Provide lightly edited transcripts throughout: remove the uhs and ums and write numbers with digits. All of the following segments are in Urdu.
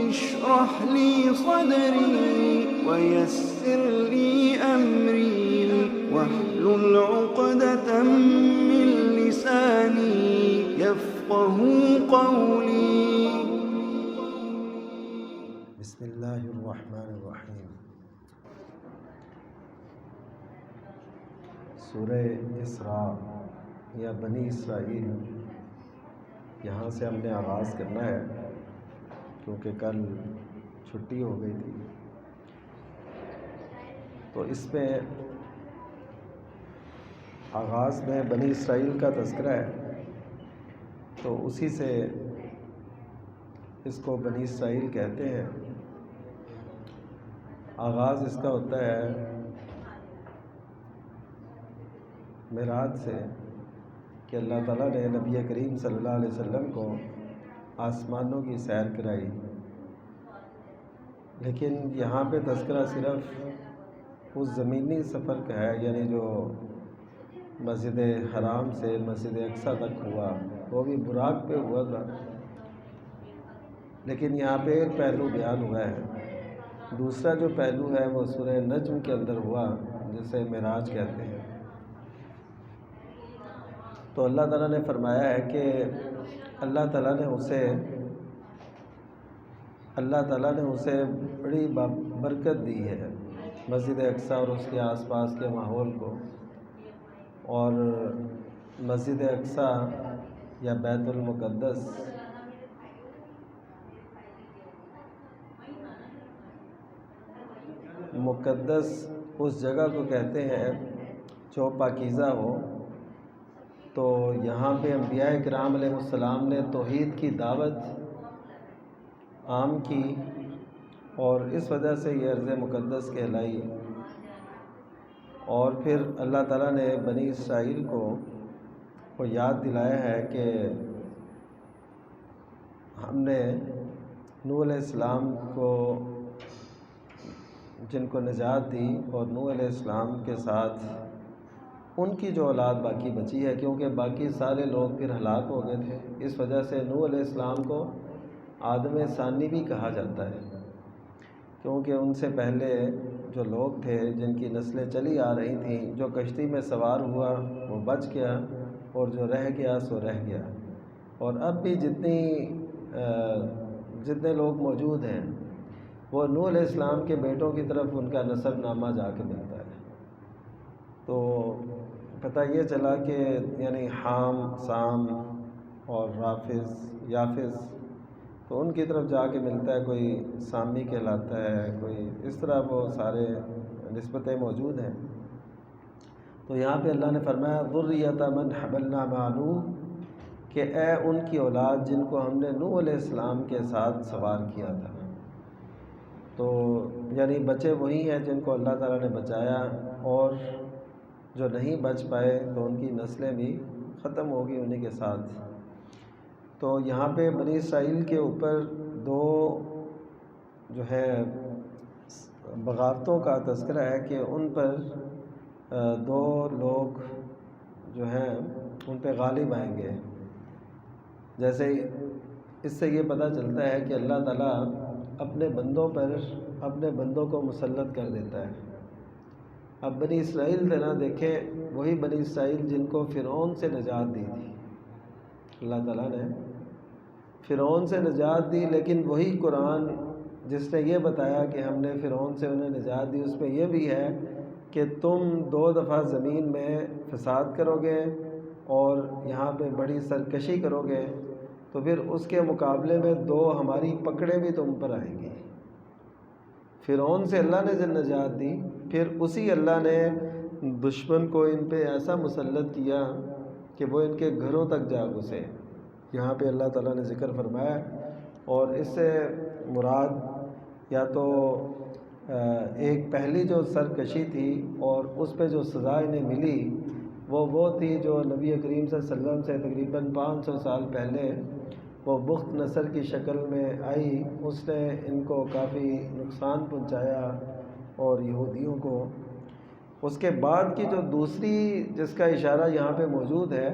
اشرح لي صدري ويسر لي أمري واحلل عقدة من لساني يفقه قولي. بسم اللہ الرحمن الرحیم. سورہ اسراء یا بنی اسرائیل، یہاں سے ہم نے آغاز کرنا ہے کیونکہ کل چھٹی ہو گئی تھی. تو اس میں آغاز میں بنی اسرائیل کا تذکرہ ہے، تو اسی سے اس کو بنی اسرائیل کہتے ہیں. آغاز اس کا ہوتا ہے معراج سے کہ اللہ تعالیٰ نے نبی کریم صلی اللہ علیہ وسلم کو آسمانوں کی سیر کرائی. لیکن یہاں پہ تذکرہ صرف اس زمینی سفر کا ہے، یعنی جو مسجد حرام سے مسجد اقصی تک ہوا، وہ بھی براق پہ ہوا تھا. لیکن یہاں پہ ایک پہلو بیان ہوا ہے. دوسرا جو پہلو ہے وہ سورہ نجم کے اندر ہوا، جسے معراج کہتے ہیں. تو اللہ تعالیٰ نے فرمایا ہے کہ اللہ تعالیٰ نے اسے بڑی برکت دی ہے، مسجد اقصی اور اس کے آس پاس کے ماحول کو. اور مسجد اقصی یا بیت المقدس اس جگہ کو کہتے ہیں جو پاکیزہ ہو. تو یہاں پہ انبیاء کرام علیہ السلام نے توحید کی دعوت عام کی، اور اس وجہ سے یہ ارض مقدس کہلائی. اور پھر اللہ تعالیٰ نے بنی اسرائیل کو وہ یاد دلایا ہے کہ ہم نے نوح علیہ السلام کو، جن کو نجات دی، اور نوح علیہ السلام کے ساتھ ان کی جو اولاد باقی بچی ہے، کیونکہ باقی سارے لوگ پھر ہلاک ہو گئے تھے. اس وجہ سے نوح علیہ السلام کو آدم ثانی بھی کہا جاتا ہے، کیونکہ ان سے پہلے جو لوگ تھے جن کی نسلیں چلی آ رہی تھیں، جو کشتی میں سوار ہوا وہ بچ گیا، اور جو رہ گیا سو رہ گیا. اور اب بھی جتنے لوگ موجود ہیں وہ نوح علیہ السلام کے بیٹوں کی طرف ان کا نسب نامہ جا کے ملتا ہے. تو پتہ یہ چلا کہ یعنی حام، سام اور یافز، تو ان کی طرف جا کے ملتا ہے. کوئی سامی کہلاتا ہے، کوئی اس طرح، وہ سارے نسبتیں موجود ہیں. تو یہاں پہ اللہ نے فرمایا ذریۃ من حملنا مع نوح، کہ اے ان کی اولاد جن کو ہم نے نوح علیہ السلام کے ساتھ سوار کیا تھا. تو یعنی بچے وہی ہیں جن کو اللہ تعالیٰ نے بچایا، اور جو نہیں بچ پائے تو ان کی نسلیں بھی ختم ہوگی انہی کے ساتھ. تو یہاں پہ بنی اسرائیل کے اوپر دو جو ہے بغاوتوں کا تذکرہ ہے کہ ان پر دو لوگ جو ہیں ان پہ غالب آئیں گے. جیسے اس سے یہ پتہ چلتا ہے کہ اللہ تعالیٰ اپنے بندوں کو مسلط کر دیتا ہے. اب بنی اسرائیل سے نہ دیکھیں، وہی بنی اسرائیل جن کو فرعون سے نجات دی تھی. اللہ تعالیٰ نے فرعون سے نجات دی، لیکن وہی قرآن جس نے یہ بتایا کہ ہم نے فرعون سے انہیں نجات دی، اس میں یہ بھی ہے کہ تم 2 دفعہ زمین میں فساد کرو گے اور یہاں پہ بڑی سرکشی کرو گے، تو پھر اس کے مقابلے میں 2 ہماری پکڑیں بھی تم پر آئیں گی. فرعون سے اللہ نے جب نجات دی، پھر اسی اللہ نے دشمن کو ان پہ ایسا مسلط کیا کہ وہ ان کے گھروں تک جا گھسے. یہاں پہ اللہ تعالیٰ نے ذکر فرمایا، اور اس سے مراد یا تو ایک پہلی جو سرکشی تھی اور اس پہ جو سزا انہیں ملی وہ تھی جو نبی کریم صلی اللہ علیہ وسلم سے تقریباً 500 سال پہلے وہ بخت نصر کی شکل میں آئی. اس نے ان کو کافی نقصان پہنچایا اور یہودیوں کو. اس کے بعد کی جو دوسری جس کا اشارہ یہاں پہ موجود ہے،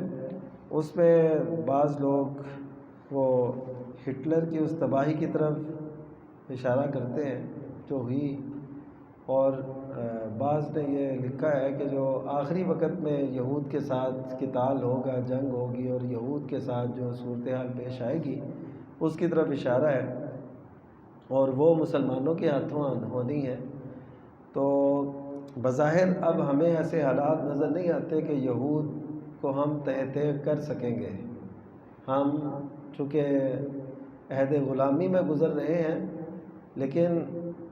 اس میں بعض لوگ وہ ہٹلر کی اس تباہی کی طرف اشارہ کرتے ہیں جو ہوئی، اور بعض نے یہ لکھا ہے کہ جو آخری وقت میں یہود کے ساتھ قتال ہوگا، جنگ ہوگی، اور یہود کے ساتھ جو صورتحال پیش آئے گی اس کی طرف اشارہ ہے، اور وہ مسلمانوں کے ہاتھوں ہونی ہے۔ تو بظاہر اب ہمیں ایسے حالات نظر نہیں آتے کہ یہود کو ہم تہہ کر سکیں گے۔ ہم چونکہ عہد غلامی میں گزر رہے ہیں، لیکن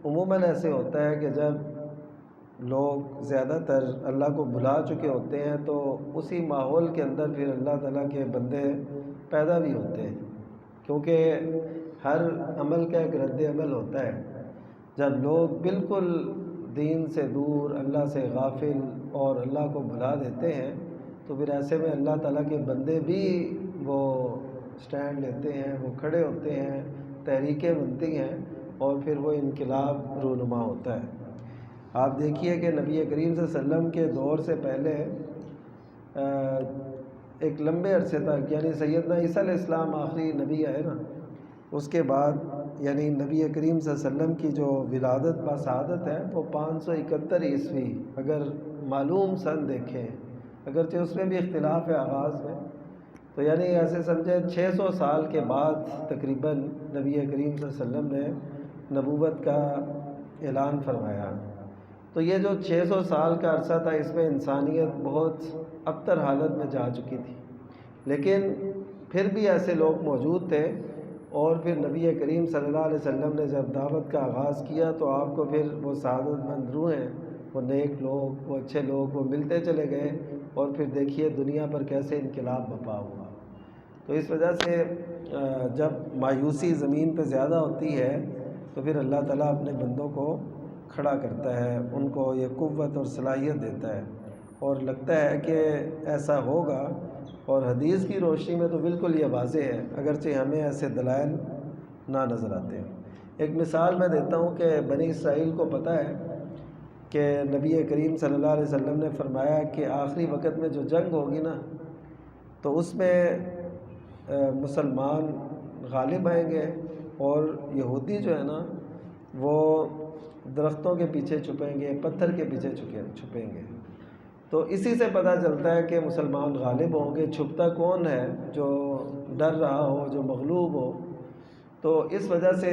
عموماً ایسے ہوتا ہے کہ جب لوگ زیادہ تر اللہ کو بھلا چکے ہوتے ہیں تو اسی ماحول کے اندر پھر اللہ تعالیٰ کے بندے پیدا بھی ہوتے ہیں، کیونکہ ہر عمل کا ایک رد عمل ہوتا ہے۔ جب لوگ بالکل دین سے دور، اللہ سے غافل اور اللہ کو بھلا دیتے ہیں تو پھر ایسے میں اللہ تعالیٰ کے بندے بھی وہ سٹینڈ لیتے ہیں، وہ کھڑے ہوتے ہیں، تحریکیں بنتی ہیں، اور پھر وہ انقلاب رونما ہوتا ہے۔ آپ دیکھیے کہ نبی کریم صلی اللہ علیہ وسلم کے دور سے پہلے ایک لمبے عرصے تک، یعنی سیدنا عیسیٰ علیہ السلام آخری نبی آئے نا، اس کے بعد یعنی نبی کریم صلی اللہ علیہ وسلم کی جو ولادت باسعادت ہے وہ 571 عیسوی، اگر معلوم سن دیکھیں، اگرچہ اس میں بھی اختلاف ہے آغاز میں، تو یعنی ایسے سمجھیں 600 سال کے بعد تقریباً نبی کریم صلی اللہ علیہ وسلم نے نبوت کا اعلان فرمایا۔ تو یہ جو 600 سال کا عرصہ تھا، اس میں انسانیت بہت ابتر حالت میں جا چکی تھی، لیکن پھر بھی ایسے لوگ موجود تھے، اور پھر نبی کریم صلی اللہ علیہ وسلم نے جب دعوت کا آغاز کیا تو آپ کو پھر وہ سعادت مند روحیں، وہ نیک لوگ، وہ اچھے لوگ وہ ملتے چلے گئے، اور پھر دیکھیے دنیا پر کیسے انقلاب برپا ہوا۔ تو اس وجہ سے جب مایوسی زمین پہ زیادہ ہوتی ہے تو پھر اللہ تعالیٰ اپنے بندوں کو کھڑا کرتا ہے، ان کو یہ قوت اور صلاحیت دیتا ہے، اور لگتا ہے کہ ایسا ہوگا، اور حدیث کی روشنی میں تو بالکل یہ واضح ہے، اگرچہ ہمیں ایسے دلائل نہ نظر آتے ہیں۔ ایک مثال میں دیتا ہوں کہ بنی اسرائیل کو پتہ ہے کہ نبی کریم صلی اللہ علیہ وسلم نے فرمایا کہ آخری وقت میں جو جنگ ہوگی نا تو اس میں مسلمان غالب آئیں گے، اور یہودی جو ہے نا وہ درختوں کے پیچھے چھپیں گے، پتھر کے پیچھے چھپیں گے۔ تو اسی سے پتہ چلتا ہے کہ مسلمان غالب ہوں گے۔ چھپتا کون ہے؟ جو ڈر رہا ہو، جو مغلوب ہو۔ تو اس وجہ سے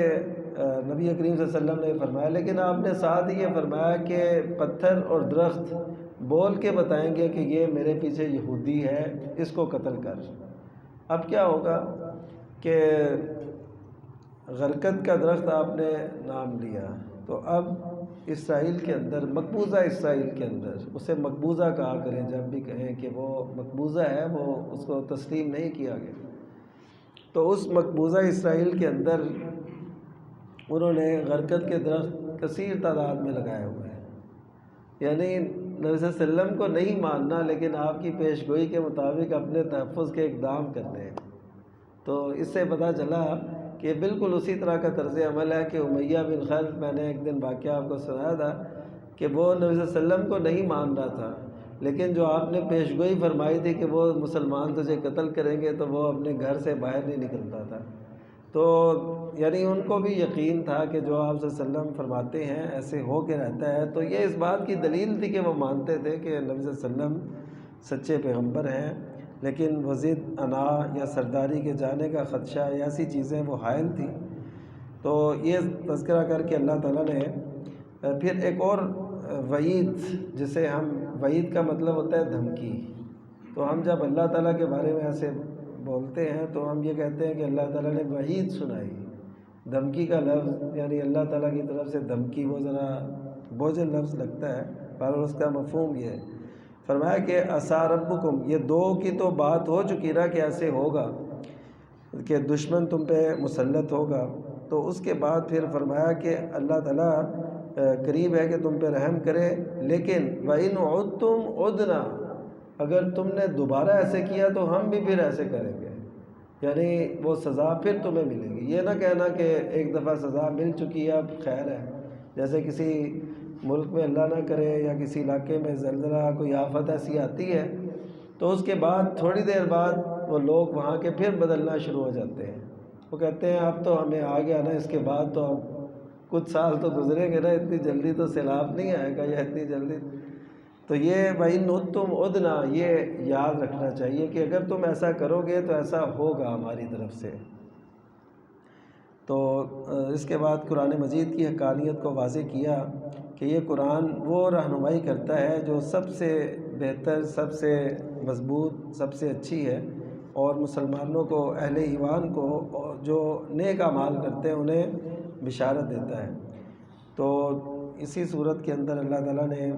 نبی کریم صلی اللہ علیہ وسلم نے فرمایا، لیکن آپ نے ساتھ ہی یہ فرمایا کہ پتھر اور درخت بول کے بتائیں گے کہ یہ میرے پیچھے یہودی ہے، اس کو قتل کر۔ اب کیا ہوگا کہ غرقد کا درخت آپ نے نام لیا، تو اب اسرائیل کے اندر، مقبوضہ اسرائیل کے اندر، اسے مقبوضہ کہا کریں جب بھی کہیں کہ وہ مقبوضہ ہے، وہ اس کو تسلیم نہیں کیا گیا، تو اس مقبوضہ اسرائیل کے اندر انہوں نے غرقد کے درخت کثیر تعداد میں لگائے ہوئے ہیں۔ یعنی نبی صلی اللہ علیہ وسلم کو نہیں ماننا، لیکن آپ کی پیش گوئی کے مطابق اپنے تحفظ کے اقدام کرتے ہیں۔ تو اس سے پتہ چلا کہ بالکل اسی طرح کا طرز عمل ہے کہ امیہ بن خلف، میں نے ایک دن واقعہ آپ کو سنایا تھا کہ وہ نبی صلی اللہ علیہ وسلم کو نہیں مان رہا تھا، لیکن جو آپ نے پیش گوئی فرمائی تھی کہ وہ مسلمان تجھے قتل کریں گے، تو وہ اپنے گھر سے باہر نہیں نکلتا تھا۔ تو یعنی ان کو بھی یقین تھا کہ جو آپ صلی اللہ علیہ وسلم فرماتے ہیں ایسے ہو کے رہتا ہے۔ تو یہ اس بات کی دلیل تھی کہ وہ مانتے تھے کہ نبی صلی اللہ علیہ وسلم سچے پیغمبر ہیں، لیکن وہ ضد انا یا سرداری کے جانے کا خدشہ، ایسی چیزیں وہ حائل تھیں۔ تو یہ تذکرہ کر کے اللہ تعالیٰ نے پھر ایک اور وعید، جسے ہم، وعید کا مطلب ہوتا ہے دھمکی، تو ہم جب اللہ تعالیٰ کے بارے میں ایسے بولتے ہیں تو ہم یہ کہتے ہیں کہ اللہ تعالیٰ نے وعید سنائی۔ دھمکی کا لفظ یعنی اللہ تعالیٰ کی طرف سے دھمکی، وہ ذرا بوجھل لفظ لگتا ہے، پر اس کا مفہوم یہ ہے۔ فرمایا کہ عسیٰ ربکم، یہ دو کی تو بات ہو چکی نا کہ ایسے ہوگا کہ دشمن تم پہ مسلط ہوگا، تو اس کے بعد پھر فرمایا کہ اللہ تعالیٰ قریب ہے کہ تم پہ رحم کرے، لیکن وَإِنْ عُدْتُمْ عُدْنَا، اگر تم نے دوبارہ ایسے کیا تو ہم بھی پھر ایسے کریں گے، یعنی وہ سزا پھر تمہیں ملے گی۔ یہ نہ کہنا کہ ایک دفعہ سزا مل چکی ہے اب خیر ہے، جیسے کسی ملک میں اللہ نہ کرے یا کسی علاقے میں زلزلہ، کوئی آفت ایسی آتی ہے تو اس کے بعد تھوڑی دیر بعد وہ لوگ وہاں کے پھر بدلنا شروع ہو جاتے ہیں، وہ کہتے ہیں اب تو ہمیں آ گیا نا، اس کے بعد تو کچھ سال تو گزریں گے نا، اتنی جلدی تو سیلاب نہیں آئے گا یا اتنی جلدی. تو یہ بھائی تم ادنا، یہ یاد رکھنا چاہیے کہ اگر تم ایسا کرو گے تو ایسا ہوگا ہماری طرف سے. تو اس کے بعد قرآن مجید کی حقانیت کو واضح کیا کہ یہ قرآن وہ رہنمائی کرتا ہے جو سب سے بہتر، سب سے مضبوط، سب سے اچھی ہے، اور مسلمانوں کو، اہل ایمان کو جو نیک اعمال کرتے ہیں انہیں بشارت دیتا ہے. تو اسی صورت کے اندر اللہ تعالیٰ نے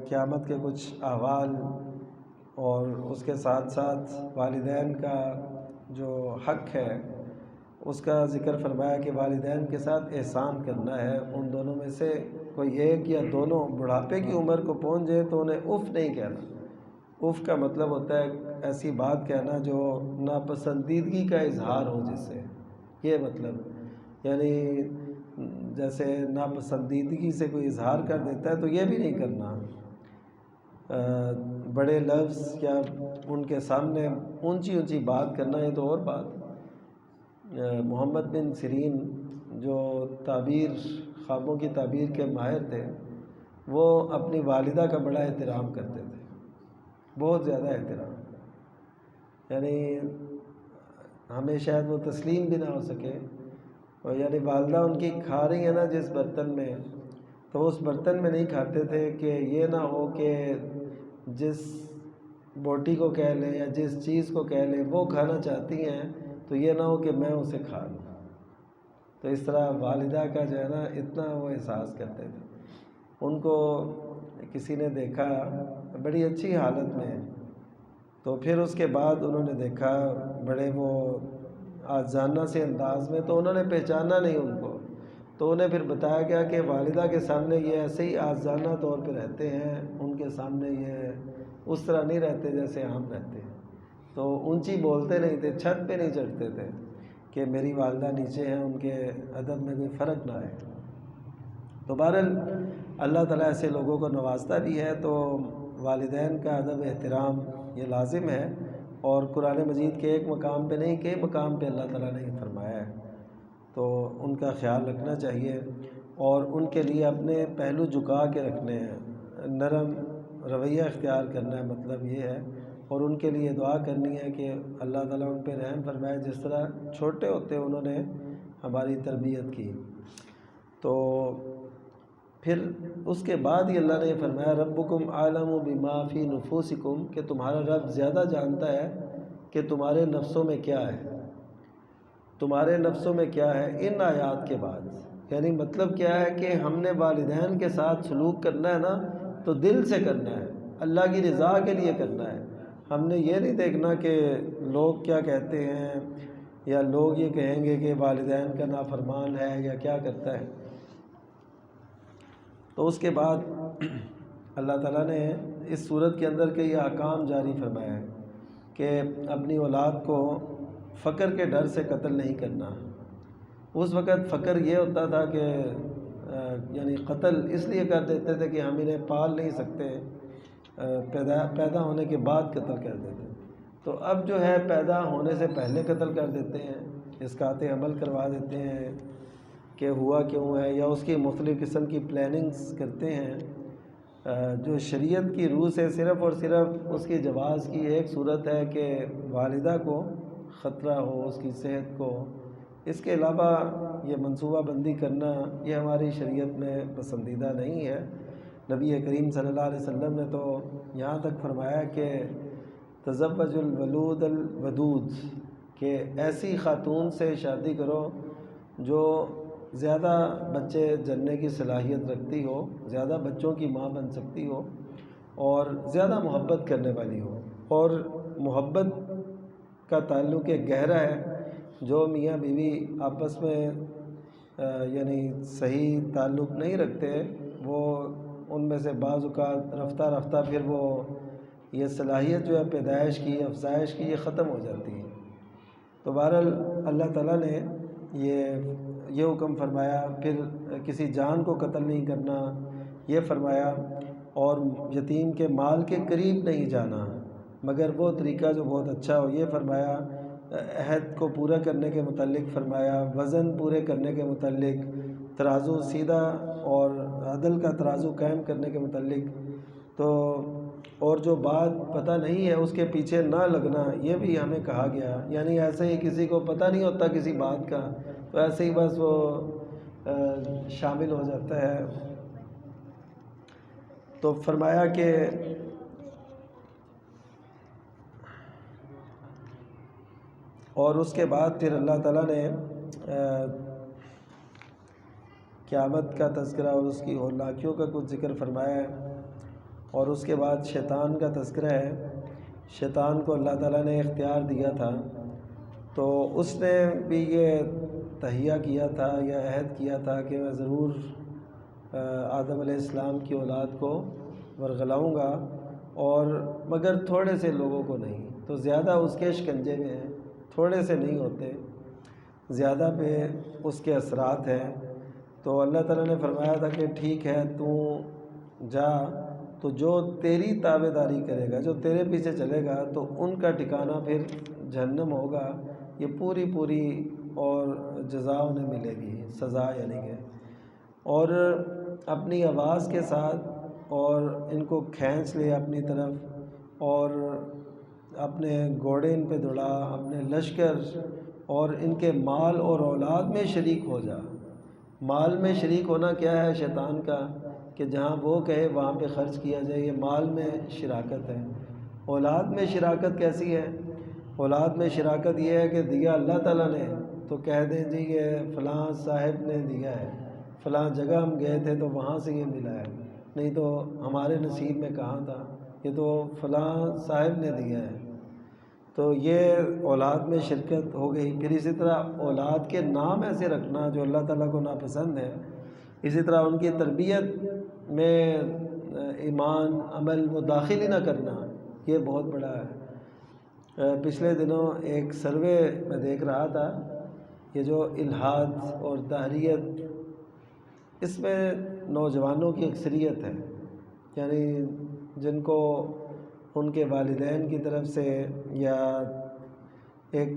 قیامت کے کچھ احوال اور اس کے ساتھ ساتھ والدین کا جو حق ہے اس کا ذکر فرمایا کہ والدین کے ساتھ احسان کرنا ہے. ان دونوں میں سے کوئی ایک یا دونوں بڑھاپے کی عمر کو پہنچ جائے تو انہیں اف نہیں کہنا. اف کا مطلب ہوتا ہے ایسی بات کہنا جو ناپسندیدگی کا اظہار ہو جس سے، یہ مطلب، یعنی جیسے ناپسندیدگی سے کوئی اظہار کر دیتا ہے تو یہ بھی نہیں کرنا. بڑے لفظ یا ان کے سامنے اونچی اونچی بات کرنا یہ تو اور بات. محمد بن سیرین جو خوابوں کی تعبیر کے ماہر تھے، وہ اپنی والدہ کا بڑا احترام کرتے تھے، بہت زیادہ احترام. یعنی ہمیں شاید وہ تسلیم بھی نہ ہو سکے، اور یعنی والدہ ان کی کھا رہی ہیں نا جس برتن میں، تو اس برتن میں نہیں کھاتے تھے کہ یہ نہ ہو کہ جس بوٹی کو کہہ لیں یا جس چیز کو کہہ لیں وہ کھانا چاہتی ہیں تو یہ نہ ہو کہ میں اسے کھا لوں. تو اس طرح والدہ کا جو ہے نا اتنا وہ احساس کرتے تھے. ان کو کسی نے دیکھا بڑی اچھی حالت میں، تو پھر اس کے بعد انہوں نے دیکھا بڑے وہ آجزانہ سے انداز میں، تو انہوں نے پہچانا نہیں ان کو. تو انہیں پھر بتایا گیا کہ والدہ کے سامنے یہ ایسے ہی آجزانہ طور پہ رہتے ہیں، ان کے سامنے یہ اس طرح نہیں رہتے جیسے ہم رہتے ہیں. تو اونچی بولتے نہیں تھے، چھت پہ نہیں چڑھتے تھے کہ میری والدہ نیچے ہیں، ان کے ادب میں کوئی فرق نہ آئے. تو بہرحال اللہ تعالیٰ ایسے لوگوں کو نوازتا بھی ہے. تو والدین کا ادب احترام یہ لازم ہے، اور قرآن مجید کے ایک مقام پہ نہیں، کئی مقام پہ اللہ تعالیٰ نے یہ فرمایا ہے. تو ان کا خیال رکھنا چاہیے اور ان کے لیے اپنے پہلو جھکا کے رکھنے ہیں، نرم رویہ اختیار کرنا ہے. مطلب یہ ہے، اور ان کے لیے دعا کرنی ہے کہ اللہ تعالیٰ ان پہ رحم فرمائے، جس طرح چھوٹے ہوتے انہوں نے ہماری تربیت کی. تو پھر اس کے بعد ہی اللہ نے فرمایا ربکم اعلم بما فی نفوسکم، کہ تمہارا رب زیادہ جانتا ہے کہ تمہارے نفسوں میں کیا ہے، تمہارے نفسوں میں کیا ہے. ان آیات کے بعد یعنی مطلب کیا ہے کہ ہم نے والدین کے ساتھ سلوک کرنا ہے نا تو دل سے کرنا ہے، اللہ کی رضا کے لیے کرنا ہے. ہم نے یہ نہیں دیکھنا کہ لوگ کیا کہتے ہیں یا لوگ یہ کہیں گے کہ والدین کا نافرمان ہے یا کیا کرتا ہے. تو اس کے بعد اللہ تعالیٰ نے اس صورت کے اندر کئی احکام جاری فرمایا ہے کہ اپنی اولاد کو فقر کے ڈر سے قتل نہیں کرنا. اس وقت فقر یہ ہوتا تھا کہ یعنی قتل اس لیے کر دیتے تھے کہ ہم انہیں پال نہیں سکتے، پیدا ہونے کے بعد قتل کر دیتے. تو اب جو ہے پیدا ہونے سے پہلے قتل کر دیتے ہیں، اسقاط عمل کروا دیتے ہیں کہ ہوا کیوں ہے، یا اس کی مختلف قسم کی پلاننگز کرتے ہیں. جو شریعت کی روح سے صرف اور صرف اس کی جواز کی ایک صورت ہے کہ والدہ کو خطرہ ہو اس کی صحت کو. اس کے علاوہ یہ منصوبہ بندی کرنا یہ ہماری شریعت میں پسندیدہ نہیں ہے. نبی کریم صلی اللہ علیہ وسلم نے تو یہاں تک فرمایا کہ تزوج الولود الودود، کہ ایسی خاتون سے شادی کرو جو زیادہ بچے جننے کی صلاحیت رکھتی ہو، زیادہ بچوں کی ماں بن سکتی ہو، اور زیادہ محبت کرنے والی ہو. اور محبت کا تعلق ایک گہرا ہے. جو میاں بیوی آپس میں یعنی صحیح تعلق نہیں رکھتے، وہ ان میں سے بعض اوقات رفتہ رفتہ پھر وہ یہ صلاحیت جو ہے پیدائش کی، افزائش کی، یہ ختم ہو جاتی ہے. تو بہرحال اللہ تعالیٰ نے یہ حکم فرمایا. پھر کسی جان کو قتل نہیں کرنا یہ فرمایا، اور یتیم کے مال کے قریب نہیں جانا مگر وہ طریقہ جو بہت اچھا ہو یہ فرمایا. عہد کو پورا کرنے کے متعلق فرمایا، وزن پورے کرنے کے متعلق، ترازو سیدھا اور عدل کا ترازو قائم کرنے کے متعلق، تو اور جو بات پتہ نہیں ہے اس کے پیچھے نہ لگنا، یہ بھی ہمیں کہا گیا. یعنی ایسے ہی کسی کو پتہ نہیں ہوتا کسی بات کا، تو ایسے ہی بس وہ شامل ہو جاتا ہے. تو فرمایا کہ اور اس کے بعد پھر اللہ تعالیٰ نے قیامت کا تذکرہ اور اس کی ہولناکیوں کا کچھ ذکر فرمایا ہے. اور اس کے بعد شیطان کا تذکرہ ہے. شیطان کو اللہ تعالیٰ نے اختیار دیا تھا، تو اس نے بھی یہ تہیہ کیا تھا یا عہد کیا تھا کہ میں ضرور آدم علیہ السلام کی اولاد کو ورغلاؤں گا، اور مگر تھوڑے سے لوگوں کو نہیں. تو زیادہ اس کے شکنجے میں ہیں، تھوڑے سے نہیں ہوتے، زیادہ پہ اس کے اثرات ہیں. تو اللہ تعالیٰ نے فرمایا تھا کہ ٹھیک ہے تو جا، تو جو تیری تابع داری کرے گا، جو تیرے پیچھے چلے گا، تو ان کا ٹھکانہ پھر جہنم ہوگا. یہ پوری اور جزا انہیں ملے گی، سزا یعنی کہ. اور اپنی آواز کے ساتھ اور ان کو کھینچ لے اپنی طرف، اور اپنے گھوڑے ان پہ دوڑا، اپنے لشکر، اور ان کے مال اور اولاد میں شریک ہو جا. مال میں شریک ہونا کیا ہے شیطان کا؟ کہ جہاں وہ کہے وہاں پہ خرچ کیا جائے، یہ مال میں شراکت ہے. اولاد میں شراکت کیسی ہے؟ اولاد میں شراکت یہ ہے کہ دیا اللہ تعالیٰ نے، تو کہہ دیں جی یہ فلاں صاحب نے دیا ہے، فلاں جگہ ہم گئے تھے تو وہاں سے یہ ملا ہے، نہیں تو ہمارے نصیب میں کہاں تھا، یہ تو فلاں صاحب نے دیا ہے. تو یہ اولاد میں شرکت ہو گئی. پھر اسی طرح اولاد کے نام ایسے رکھنا جو اللہ تعالیٰ کو ناپسند ہے. اسی طرح ان کی تربیت میں ایمان عمل وہ داخل ہی نہ کرنا، یہ بہت بڑا ہے. پچھلے دنوں ایک سروے میں دیکھ رہا تھا، یہ جو الحاد اور دہریت، اس میں نوجوانوں کی اکثریت ہے. یعنی جن کو ان کے والدین کی طرف سے یا ایک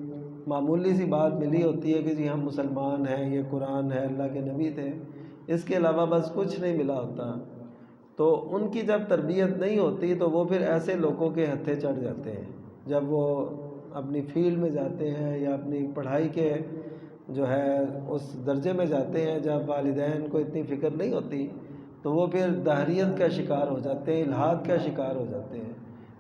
معمولی سی بات ملی ہوتی ہے کہ جی ہم مسلمان ہیں، یہ قرآن ہے، اللہ کے نبی تھے، اس کے علاوہ بس کچھ نہیں ملا ہوتا. تو ان کی جب تربیت نہیں ہوتی تو وہ پھر ایسے لوگوں کے ہتھے چڑھ جاتے ہیں. جب وہ اپنی فیلڈ میں جاتے ہیں یا اپنی پڑھائی کے جو ہے اس درجے میں جاتے ہیں جب والدین کو اتنی فکر نہیں ہوتی، تو وہ پھر دہریت کا شکار ہو جاتے ہیں، الحاد کا شکار ہو جاتے ہیں.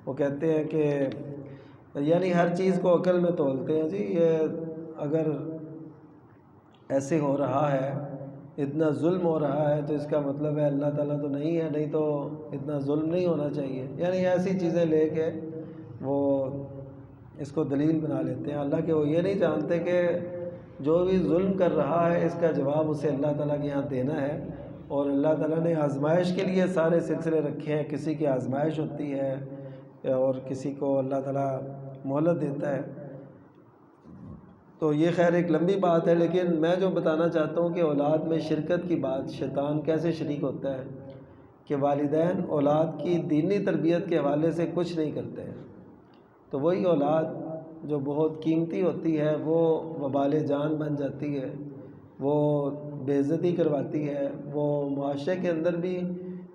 وہ کہتے ہیں کہ یعنی ہر چیز کو عقل میں تولتے ہیں، جی یہ اگر ایسے ہو رہا ہے، اتنا ظلم ہو رہا ہے، تو اس کا مطلب ہے اللہ تعالیٰ تو نہیں ہے، نہیں تو اتنا ظلم نہیں ہونا چاہیے. یعنی ایسی چیزیں لے کے وہ اس کو دلیل بنا لیتے ہیں. حالانکہ وہ یہ نہیں جانتے کہ جو بھی ظلم کر رہا ہے اس کا جواب اسے اللہ تعالیٰ کے یہاں دینا ہے. اور اللہ تعالیٰ نے آزمائش کے لیے سارے سلسلے رکھے ہیں. کسی کی آزمائش ہوتی ہے اور کسی کو اللہ تعالیٰ مہلت دیتا ہے. تو یہ خیر ایک لمبی بات ہے، لیکن میں جو بتانا چاہتا ہوں کہ اولاد میں شرکت کی بات، شیطان کیسے شریک ہوتا ہے کہ والدین اولاد کی دینی تربیت کے حوالے سے کچھ نہیں کرتے ہیں، تو وہی اولاد جو بہت قیمتی ہوتی ہے وہ وبال جان بن جاتی ہے، وہ بے عزتی کرواتی ہے، وہ معاشرے کے اندر بھی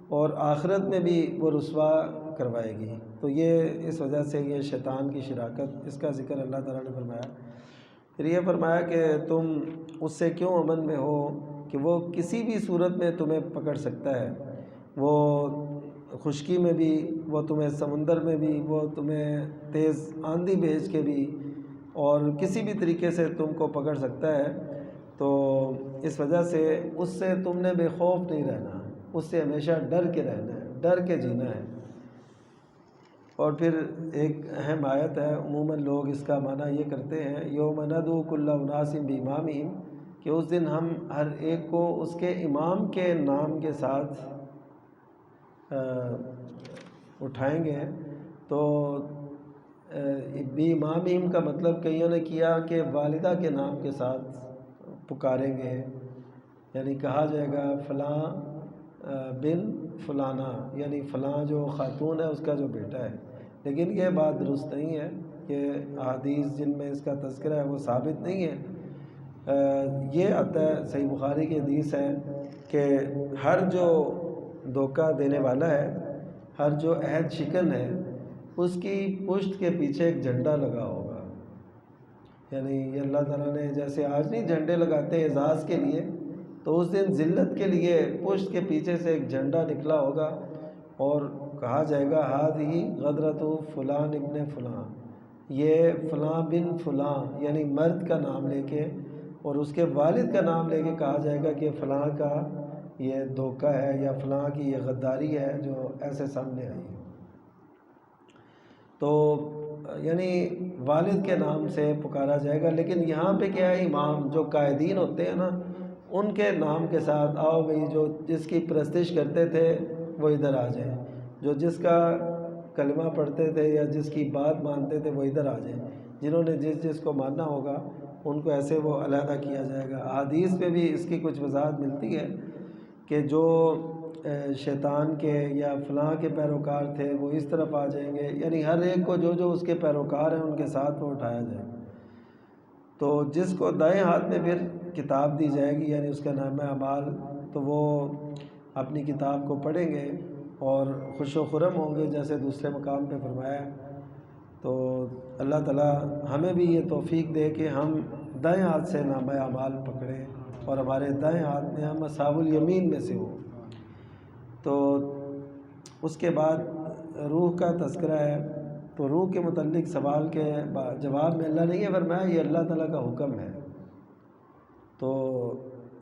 اور آخرت میں بھی وہ رسوا کروائے گی. تو یہ اس وجہ سے یہ شیطان کی شراکت، اس کا ذکر اللہ تعالیٰ نے فرمایا. پھر یہ فرمایا کہ تم اس سے کیوں امن میں ہو کہ وہ کسی بھی صورت میں تمہیں پکڑ سکتا ہے. وہ خشکی میں بھی، وہ تمہیں سمندر میں بھی، وہ تمہیں تیز آندھی بھیج کے بھی، اور کسی بھی طریقے سے تم کو پکڑ سکتا ہے. تو اس وجہ سے اس سے تم نے بے خوف نہیں رہنا، اس سے ہمیشہ ڈر کے رہنا ہے، ڈر کے جینا ہے. اور پھر ایک اہم آیت ہے، عموماً لوگ اس کا معنی یہ کرتے ہیں، یوم ندعو کل اناس بامامہم، کہ اس دن ہم ہر ایک کو اس کے امام کے نام کے ساتھ اٹھائیں گے. تو بامامہم کا مطلب کئیوں نے کیا کہ والدہ کے نام کے ساتھ پکاریں گے، یعنی کہا جائے گا فلاں بن فلانا، یعنی فلاں جو خاتون ہے اس کا جو بیٹا ہے. لیکن یہ بات درست نہیں ہے کہ احادیث جن میں اس کا تذکرہ ہے وہ ثابت نہیں ہے. یہ آتا ہے، صحیح بخاری کی حدیث ہے کہ ہر جو دھوکہ دینے والا ہے، ہر جو عہد شکن ہے، اس کی پشت کے پیچھے ایک جھنڈا لگا ہوگا۔ یعنی یہ اللہ تعالیٰ نے جیسے آج نہیں جھنڈے لگاتے اعزاز کے لیے، تو اس دن ذلت کے لیے پشت کے پیچھے سے ایک جھنڈا نکلا ہوگا اور کہا جائے گا ہذہ غدرۃ فلان ابن فلاں، یہ فلاں بن فلاں، یعنی مرد کا نام لے کے اور اس کے والد کا نام لے کے کہا جائے گا کہ فلاں کا یہ دھوکہ ہے یا فلاں کی یہ غداری ہے جو ایسے سامنے آئی ہے۔ تو یعنی والد کے نام سے پکارا جائے گا، لیکن یہاں پہ کیا ہے، امام جو قائدین ہوتے ہیں نا، ان کے نام کے ساتھ آؤ بھئی، جو جس کی پرستش کرتے تھے وہ ادھر آ جائیں، جو جس کا کلمہ پڑھتے تھے یا جس کی بات مانتے تھے وہ ادھر آ جائیں، جنہوں نے جس کو ماننا ہوگا ان کو ایسے وہ علیحدہ کیا جائے گا۔ احادیث میں بھی اس کی کچھ وضاحت ملتی ہے کہ جو شیطان کے یا فلاں کے پیروکار تھے وہ اس طرف آ جائیں گے، یعنی ہر ایک کو جو اس کے پیروکار ہیں ان کے ساتھ وہ اٹھایا جائے گا۔ تو جس کو دائیں ہاتھ میں پھر کتاب دی جائے گی، یعنی اس کا نامہ اعمال، تو وہ اپنی کتاب کو پڑھیں گے اور خوش و خرم ہوں گے، جیسے دوسرے مقام پہ فرمایا۔ تو اللہ تعالیٰ ہمیں بھی یہ توفیق دے کہ ہم دائیں ہاتھ سے نامہ اعمال پکڑیں اور ہمارے دائیں ہاتھ میں ہم اصحاب الیمین میں سے ہوں۔ تو اس کے بعد روح کا تذکرہ ہے، تو روح کے متعلق سوال کے جواب میں اللہ نے یہ فرمایا یہ اللہ تعالیٰ کا حکم ہے، تو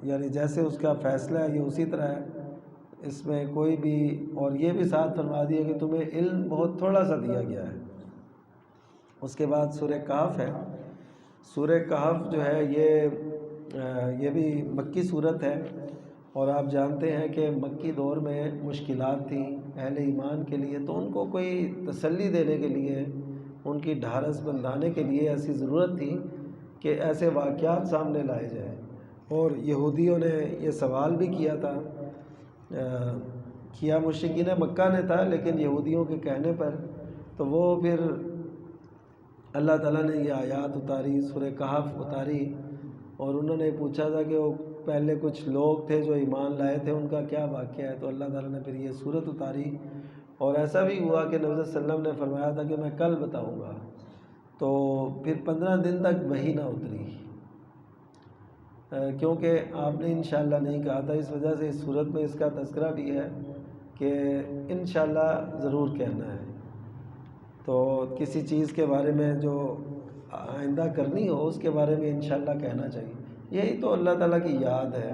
یعنی جیسے اس کا فیصلہ ہے یہ اسی طرح ہے، اس میں کوئی بھی، اور یہ بھی ساتھ فرما دیا کہ تمہیں علم بہت تھوڑا سا دیا گیا ہے۔ اس کے بعد سورہ کہف ہے۔ سورہ کہف جو ہے یہ بھی مکی صورت ہے، اور آپ جانتے ہیں کہ مکی دور میں مشکلات تھیں اہل ایمان کے لیے، تو ان کو کوئی تسلی دینے کے لیے، ان کی ڈھارس بندھانے کے لیے ایسی ضرورت تھی کہ ایسے واقعات سامنے لائے جائیں۔ اور یہودیوں نے یہ سوال بھی کیا تھا، کیا مشرکین مکہ نے تھا، لیکن یہودیوں کے کہنے پر تو وہ پھر اللہ تعالیٰ نے یہ آیات اتاری، سورہ کہف اتاری، اور انہوں نے پوچھا تھا کہ وہ پہلے کچھ لوگ تھے جو ایمان لائے تھے، ان کا کیا واقعہ ہے، تو اللہ تعالیٰ نے پھر یہ صورت اتاری۔ اور ایسا بھی ہوا کہ نبی صلی اللہ علیہ وسلم نے فرمایا تھا کہ میں کل بتاؤں گا، تو پھر 15 دن تک وحی نہ اتری، کیونکہ آپ نے انشاءاللہ نہیں کہا تھا، اس وجہ سے اس صورت میں اس کا تذکرہ بھی ہے کہ انشاءاللہ ضرور کہنا ہے۔ تو کسی چیز کے بارے میں جو آئندہ کرنی ہو اس کے بارے میں انشاءاللہ کہنا چاہیے۔ یہی تو اللہ تعالیٰ کی یاد ہے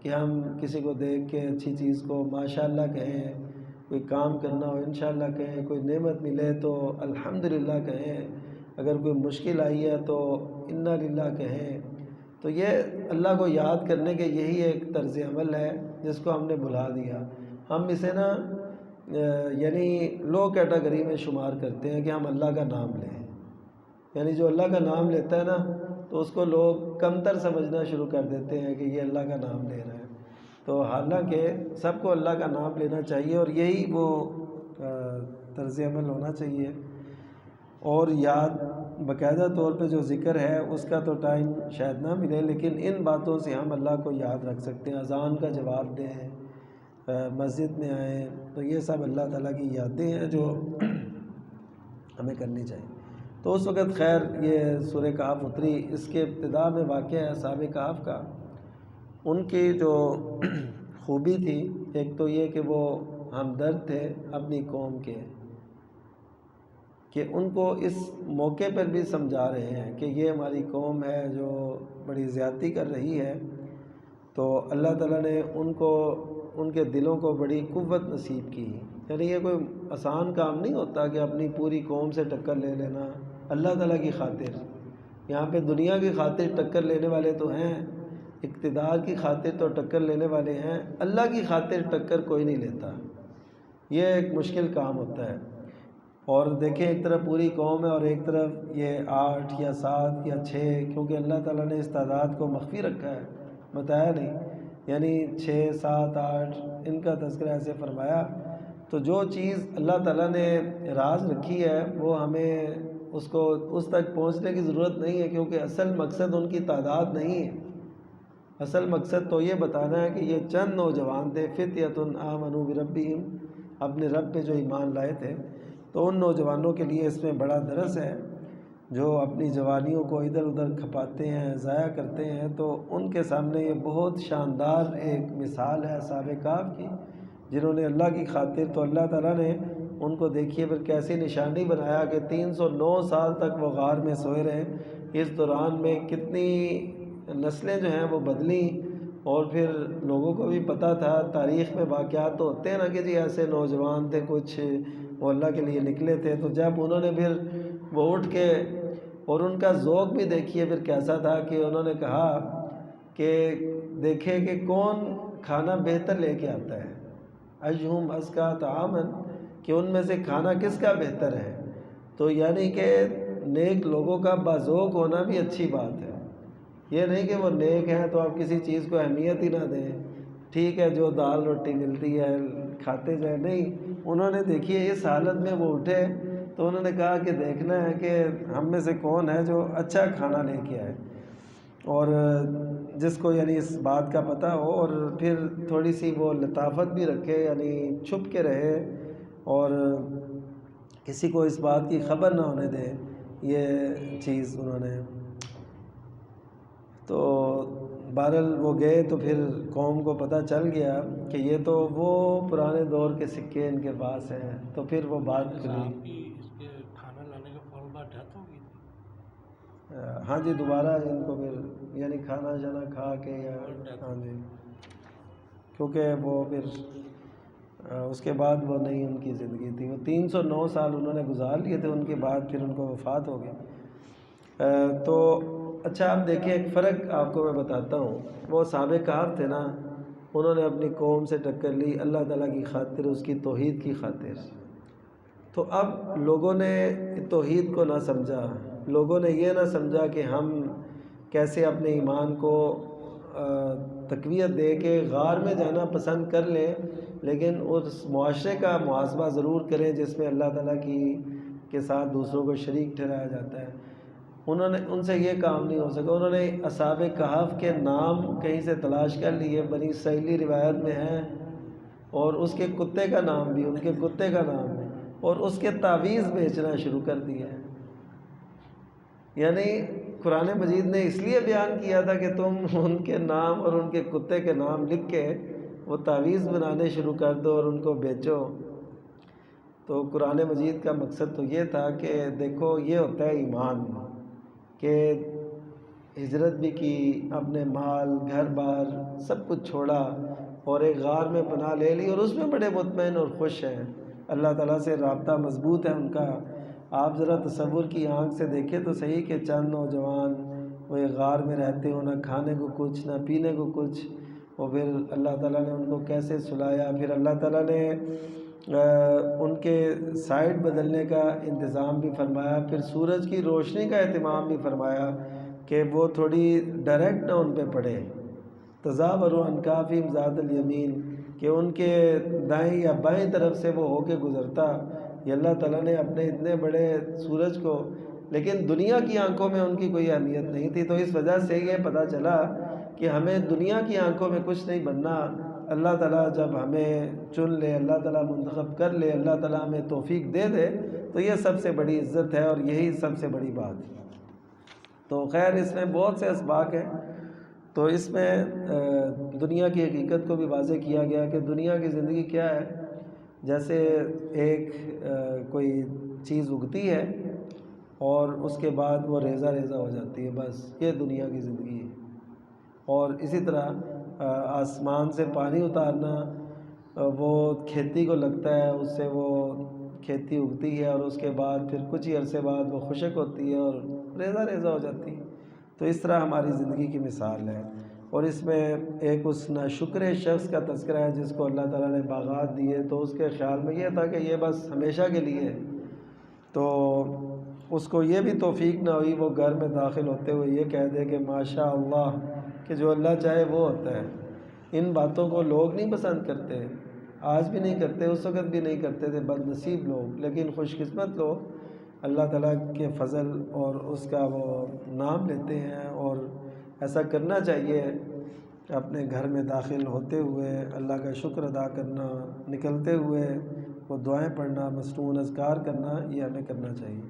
کہ ہم کسی کو دیکھ کے اچھی چیز کو ماشاءاللہ کہیں، کوئی کام کرنا ہو انشاءاللہ کہیں، کوئی نعمت ملے تو الحمدللہ کہیں، اگر کوئی مشکل آئی ہے تو انا للہ کہیں۔ تو یہ اللہ کو یاد کرنے کے یہی ایک طرز عمل ہے جس کو ہم نے بھلا دیا۔ ہم اسے نا یعنی لو کیٹیگری میں شمار کرتے ہیں کہ ہم اللہ کا نام لیں، یعنی جو اللہ کا نام لیتا ہے نا تو اس کو لوگ کمتر سمجھنا شروع کر دیتے ہیں کہ یہ اللہ کا نام لے رہا ہے، تو حالانکہ سب کو اللہ کا نام لینا چاہیے، اور یہی وہ طرز عمل ہونا چاہیے۔ اور یاد باقاعدہ طور پہ جو ذکر ہے اس کا تو ٹائم شاید نہ ملے، لیکن ان باتوں سے ہم اللہ کو یاد رکھ سکتے ہیں۔ اذان کا جواب دیں، مسجد میں آئیں، تو یہ سب اللہ تعالیٰ کی یادیں ہیں جو ہمیں کرنی چاہیے۔ تو اس وقت خیر یہ سورہ کہف اتری، اس کے ابتدا میں واقعہ ہے اصحاب کہف کا۔ ان کی جو خوبی تھی ایک تو یہ کہ وہ ہمدرد تھے اپنی قوم کے، کہ ان کو اس موقع پر بھی سمجھا رہے ہیں کہ یہ ہماری قوم ہے جو بڑی زیادتی کر رہی ہے، تو اللہ تعالیٰ نے ان کو، ان کے دلوں کو بڑی قوت نصیب کی۔ یعنی یہ کوئی آسان کام نہیں ہوتا کہ اپنی پوری قوم سے ٹکر لے لینا اللہ تعالیٰ کی خاطر۔ یہاں پہ دنیا کی خاطر ٹکر لینے والے تو ہیں، اقتدار کی خاطر تو ٹکر لینے والے ہیں، اللہ کی خاطر ٹکر کوئی نہیں لیتا، یہ ایک مشکل کام ہوتا ہے۔ اور دیکھیں ایک طرف پوری قوم ہے اور ایک طرف یہ 8 یا 7 یا 6، کیونکہ اللہ تعالیٰ نے اس تعداد کو مخفی رکھا ہے، بتایا نہیں، یعنی 6 7 8 ان کا تذکرہ ایسے فرمایا۔ تو جو چیز اللہ تعالیٰ نے راز رکھی ہے وہ ہمیں اس کو اس تک پہنچنے کی ضرورت نہیں ہے، کیونکہ اصل مقصد ان کی تعداد نہیں ہے، اصل مقصد تو یہ بتانا ہے کہ یہ چند نوجوان تھے، فتیۃ آمنوا بربہم، اپنے رب پہ جو ایمان لائے تھے، تو ان نوجوانوں کے لیے اس میں بڑا درس ہے جو اپنی جوانیوں کو ادھر ادھر کھپاتے ہیں، ضائع کرتے ہیں، تو ان کے سامنے یہ بہت شاندار ایک مثال ہے اصحاب کہف کی، جنہوں نے اللہ کی خاطر، تو اللہ تعالیٰ نے ان کو دیکھیے پھر کیسی نشانی بنایا کہ 309 سال تک وہ غار میں سوئے رہے۔ اس دوران میں کتنی نسلیں جو ہیں وہ بدلیں، اور پھر لوگوں کو بھی پتہ تھا، تاریخ میں واقعات تو ہوتے ہیں نا کہ جی ایسے نوجوان تھے کچھ، وہ اللہ کے لیے نکلے تھے، تو جب انہوں نے پھر وہ اٹھ کے، اور ان کا ذوق بھی دیکھیے پھر کیسا تھا کہ انہوں نے کہا کہ دیکھیں کہ کون کھانا بہتر لے کے آتا ہے، ایہم ازکی طعاما، کہ ان میں سے کھانا کس کا بہتر ہے۔ تو یعنی کہ نیک لوگوں کا باذوق ہونا بھی اچھی بات ہے، یہ نہیں کہ وہ نیک ہیں تو آپ کسی چیز کو اہمیت ہی نہ دیں، ٹھیک ہے جو دال روٹی ملتی ہے کھاتے جائیں، نہیں، انہوں نے دیکھیے اس حالت میں وہ اٹھے تو انہوں نے کہا کہ دیکھنا ہے کہ ہم میں سے کون ہے جو اچھا کھانا لے کے آئے، اور جس کو یعنی اس بات کا پتہ ہو، اور پھر تھوڑی سی وہ لطافت بھی رکھے، یعنی چھپ کے رہے اور کسی کو اس بات کی خبر نہ ہونے دے، یہ چیز انہوں نے۔ تو بہرحال وہ گئے تو پھر قوم کو پتہ چل گیا کہ یہ تو وہ پرانے دور کے سکے ان کے پاس ہیں، تو پھر وہ بات کھلی۔ اس کے کھانا لانے کے فوراً بعد ڈیتھ ہو گئی تھی۔ ہاں جی، دوبارہ ان کو پھر یعنی کھانا شانا کھا کے، یا ہاں جی، کیونکہ وہ پھر اس کے بعد وہ نہیں ان کی زندگی تھی، وہ 309 سال انہوں نے گزار لیے تھے، ان کے بعد پھر ان کو وفات ہو گئی۔ تو اچھا آپ دیکھیں ایک فرق آپ کو میں بتاتا ہوں، وہ اصحاب کہف تھے نا، انہوں نے اپنی قوم سے ٹکر لی اللہ تعالیٰ کی خاطر، اس کی توحید کی خاطر۔ تو اب لوگوں نے توحید کو نہ سمجھا، لوگوں نے یہ نہ سمجھا کہ ہم کیسے اپنے ایمان کو تقویت دے کے غار میں جانا پسند کر لیں، لیکن اس معاشرے کا محاسبہ ضرور کریں جس میں اللہ تعالیٰ کے ساتھ دوسروں کو شریک ٹھہرایا جاتا ہے۔ ان سے یہ کام نہیں ہو سکا، انہوں نے اصحاب کہف کے نام کہیں سے تلاش کر لیے، بنی اسرائیلی روایت میں ہیں، اور اس کے کتے کا نام بھی، ان کے کتے کا نام ہے، اور اس کے تعویذ بیچنا شروع کر دیا ہے۔ یعنی قرآن مجید نے اس لیے بیان کیا تھا کہ تم ان کے نام اور ان کے کتے کے نام لکھ کے وہ تعویذ بنانے شروع کر دو اور ان کو بیچو۔ تو قرآن مجید کا مقصد تو یہ تھا کہ دیکھو یہ ہوتا ہے ایمان، کہ ہجرت بھی کی، اپنے مال گھر بار سب کچھ چھوڑا، اور ایک غار میں پناہ لے لی، اور اس میں بڑے مطمئن اور خوش ہیں، اللہ تعالیٰ سے رابطہ مضبوط ہے ان کا۔ آپ ذرا تصور کی آنکھ سے دیکھیں تو صحیح کہ چند نوجوان وہ ایک غار میں رہتے ہوں، نہ کھانے کو کچھ نہ پینے کو کچھ، اور پھر اللہ تعالیٰ نے ان کو کیسے سلایا، پھر اللہ تعالیٰ نے ان کے سائڈ بدلنے کا انتظام بھی فرمایا، پھر سورج کی روشنی کا اہتمام بھی فرمایا کہ وہ تھوڑی ڈائریکٹ نہ ان پہ پڑے، تزاوروا عن کہفہم ذات الیمین، کہ ان کے دائیں یا بائیں طرف سے وہ ہو کے گزرتا۔ یہ اللہ تعالیٰ نے اپنے اتنے بڑے سورج کو، لیکن دنیا کی آنکھوں میں ان کی کوئی اہمیت نہیں تھی، تو اس وجہ سے یہ پتہ چلا کہ ہمیں دنیا کی آنکھوں میں کچھ نہیں بننا، اللہ تعالیٰ جب ہمیں چن لے، اللہ تعالیٰ منتخب کر لے، اللہ تعالیٰ ہمیں توفیق دے دے، تو یہ سب سے بڑی عزت ہے، اور یہی سب سے بڑی بات ہے۔ تو خیر اس میں بہت سے اسباق ہیں، تو اس میں دنیا کی حقیقت کو بھی واضح کیا گیا کہ دنیا کی زندگی کیا ہے، جیسے ایک کوئی چیز اگتی ہے اور اس کے بعد وہ ریزہ ریزہ ہو جاتی ہے، بس یہ دنیا کی زندگی ہے۔ اور اسی طرح آسمان سے پانی اتارنا، وہ کھیتی کو لگتا ہے، اس سے وہ کھیتی اگتی ہے، اور اس کے بعد پھر کچھ ہی عرصے بعد وہ خشک ہوتی ہے اور ریزہ ریزہ ہو جاتی ہے۔ تو اس طرح ہماری زندگی کی مثال ہے، اور اس میں ایک اس ناشکر شخص کا تذکرہ ہے جس کو اللہ تعالیٰ نے باغات دیے، تو اس کے خیال میں یہ تھا کہ یہ بس ہمیشہ کے لیے ہے، تو اس کو یہ بھی توفیق نہ ہوئی وہ گھر میں داخل ہوتے ہوئے یہ کہہ دے کہ ماشاء اللہ، کہ جو اللہ چاہے وہ ہوتا ہے۔ ان باتوں کو لوگ نہیں پسند کرتے، آج بھی نہیں کرتے، اس وقت بھی نہیں کرتے تھے بد نصیب لوگ، لیکن خوش قسمت لوگ اللہ تعالیٰ کے فضل اور اس کا وہ نام لیتے ہیں، اور ایسا کرنا چاہیے اپنے گھر میں داخل ہوتے ہوئے اللہ کا شکر ادا کرنا، نکلتے ہوئے وہ دعائیں پڑھنا، مصنون اذکار کرنا، یہ ہمیں کرنا چاہیے۔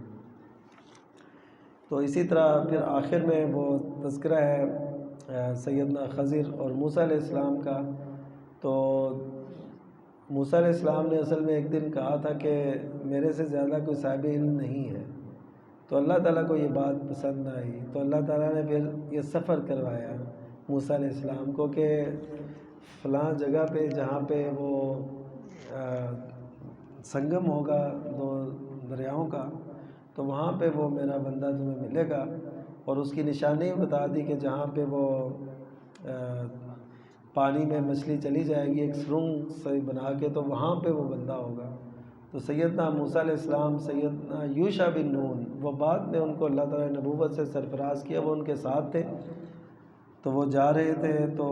تو اسی طرح پھر آخر میں وہ تذکرہ ہے سیدنا خضر اور موسیٰ علیہ السلام کا۔ تو موسیٰ علیہ السلام نے اصل میں ایک دن کہا تھا کہ میرے سے زیادہ کوئی صاحب علم نہیں ہے، تو اللہ تعالیٰ کو یہ بات پسند آئی، تو اللہ تعالیٰ نے پھر یہ سفر کروایا موسیٰ علیہ السلام کو کہ فلاں جگہ پہ جہاں پہ وہ سنگم ہوگا دو دریاؤں کا، تو وہاں پہ وہ میرا بندہ تمہیں ملے گا، اور اس کی نشانی بتا دی کہ جہاں پہ وہ پانی میں مچھلی چلی جائے گی ایک سرنگ سے بنا کے، تو وہاں پہ وہ بندہ ہوگا۔ تو سیدنا موسیٰ علیہ السلام، سیدنا یوشع بن نون، وہ بعد میں ان کو اللہ تعالیٰ نے نبوت سے سرفراز کیا، وہ ان کے ساتھ تھے، تو وہ جا رہے تھے، تو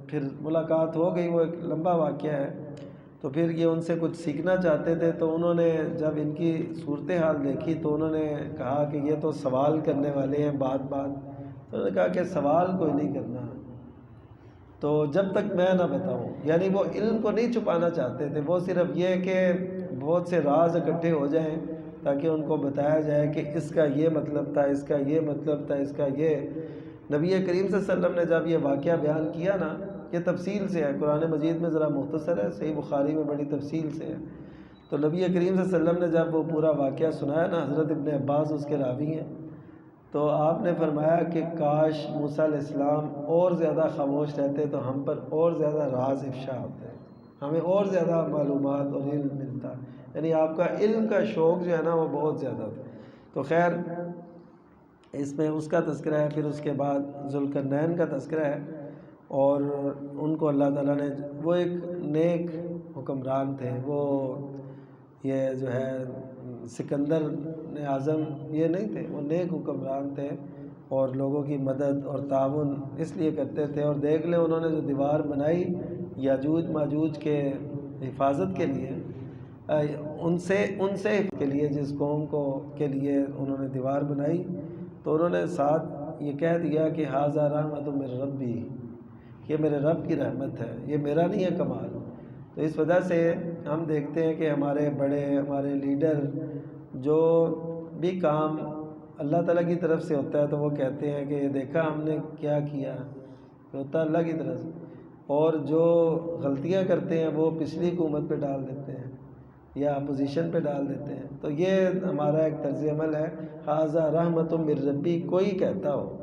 پھر ملاقات ہو گئی، وہ ایک لمبا واقعہ ہے۔ تو پھر یہ ان سے کچھ سیکھنا چاہتے تھے، تو انہوں نے جب ان کی صورتحال دیکھی تو انہوں نے کہا کہ یہ تو سوال کرنے والے ہیں بات بات، تو انہوں نے کہا کہ سوال کوئی نہیں کرنا، تو جب تک میں نہ بتاؤں، یعنی وہ علم کو نہیں چھپانا چاہتے تھے، وہ صرف یہ کہ بہت سے راز اکٹھے ہو جائیں تاکہ ان کو بتایا جائے کہ اس کا یہ مطلب تھا، اس کا یہ مطلب تھا، اس کا یہ۔ نبی کریم صلی اللہ علیہ وسلم نے جب یہ واقعہ بیان کیا نا، یہ تفصیل سے ہے، قرآن مجید میں ذرا مختصر ہے، صحیح بخاری میں بڑی تفصیل سے ہے۔ تو نبی کریم صلی اللہ علیہ وسلم نے جب وہ پورا واقعہ سنایا نا، حضرت ابن عباس اس کے راوی ہیں، تو آپ نے فرمایا کہ کاش موسیٰ علیہ السلام اور زیادہ خاموش رہتے تو ہم پر اور زیادہ راز افشا ہوتے، ہمیں اور زیادہ معلومات اور علم ملتا، یعنی آپ کا علم کا شوق جو ہے نا وہ بہت زیادہ تھا۔ تو خیر اس میں اس کا تذکرہ ہے، پھر اس کے بعد ذوالقرنین کا تذکرہ ہے، اور ان کو اللہ تعالیٰ نے، وہ ایک نیک حکمران تھے، وہ یہ جو ہے سکندر اعظم یہ نہیں تھے، وہ نیک حکمران تھے، اور لوگوں کی مدد اور تعاون اس لیے کرتے تھے۔ اور دیکھ لیں انہوں نے جو دیوار بنائی یاجوج ماجوج کے حفاظت کے لیے، ان سے کے لیے، جس قوم کو کے لیے انہوں نے دیوار بنائی، تو انہوں نے ساتھ یہ کہہ دیا کہ ھذا رحمت من ربی، یہ میرے رب کی رحمت ہے، یہ میرا نہیں ہے کمال۔ تو اس وجہ سے ہم دیکھتے ہیں کہ ہمارے بڑے، ہمارے لیڈر جو بھی کام اللہ تعالیٰ کی طرف سے ہوتا ہے تو وہ کہتے ہیں کہ دیکھا ہم نے کیا کیا، ہوتا اللہ کی طرف سے، اور جو غلطیاں کرتے ہیں وہ پچھلی حکومت پہ ڈال دیتے ہیں یا اپوزیشن پہ ڈال دیتے ہیں۔ تو یہ ہمارا ایک طرز عمل ہے، ھذا رحمت من ربی، کوئی کہتا ہو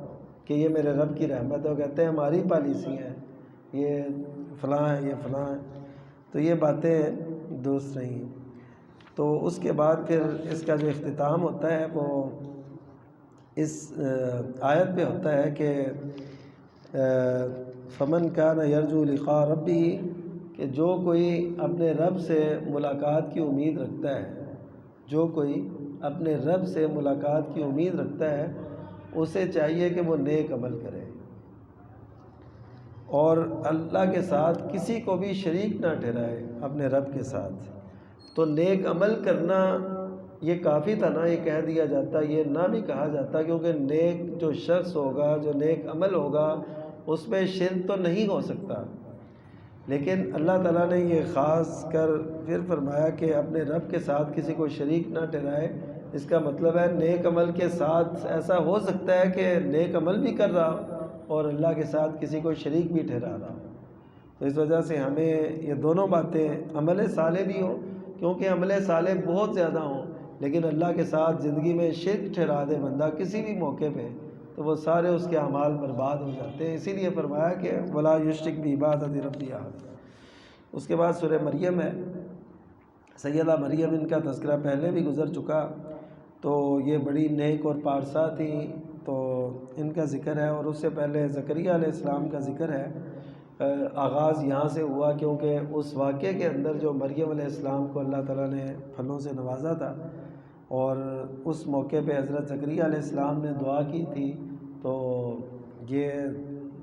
کہ یہ میرے رب کی رحمت ہے، وہ کہتے ہیں ہماری پالیسی ہے، یہ فلاں ہے، یہ فلاں ہے، تو یہ باتیں درست نہیں ہیں۔ تو اس کے بعد پھر اس کا جو اختتام ہوتا ہے وہ اس آیت پہ ہوتا ہے کہ فمن کان یرجو لقاء ربہ، کہ جو کوئی اپنے رب سے ملاقات کی امید رکھتا ہے، جو کوئی اپنے رب سے ملاقات کی امید رکھتا ہے، اسے چاہیے کہ وہ نیک عمل کرے اور اللہ کے ساتھ کسی کو بھی شریک نہ ٹھہرائے اپنے رب کے ساتھ۔ تو نیک عمل کرنا یہ کافی تھا نا، یہ کہہ دیا جاتا، یہ نہ بھی کہا جاتا، کیونکہ نیک جو شخص ہوگا، جو نیک عمل ہوگا، اس میں شرک تو نہیں ہو سکتا، لیکن اللہ تعالیٰ نے یہ خاص کر پھر فرمایا کہ اپنے رب کے ساتھ کسی کو شریک نہ ٹھہرائے۔ اس کا مطلب ہے نیک عمل کے ساتھ ایسا ہو سکتا ہے کہ نیک عمل بھی کر رہا اور اللہ کے ساتھ کسی کو شریک بھی ٹھہرا رہا۔ تو اس وجہ سے ہمیں یہ دونوں باتیں، عمل صالح بھی ہو، کیونکہ عمل صالح بہت زیادہ ہوں، لیکن اللہ کے ساتھ زندگی میں شرک ٹھہرا دے بندہ کسی بھی موقع پہ، تو وہ سارے اس کے اعمال برباد ہو جاتے ہیں۔ اسی لیے فرمایا کہ ولا یشرک بعبادۃ ربہ احد۔ اس کے بعد سورہ مریم ہے، سیدہ مریم، ان کا تذکرہ پہلے بھی گزر چکا، تو یہ بڑی نیک اور پارسا تھیں، تو ان کا ذکر ہے، اور اس سے پہلے زکریا علیہ السلام کا ذکر ہے۔ آغاز یہاں سے ہوا کیونکہ اس واقعے کے اندر جو مریم علیہ السلام کو اللہ تعالیٰ نے پھلوں سے نوازا تھا، اور اس موقع پہ حضرت زکریا علیہ السلام نے دعا کی تھی، تو یہ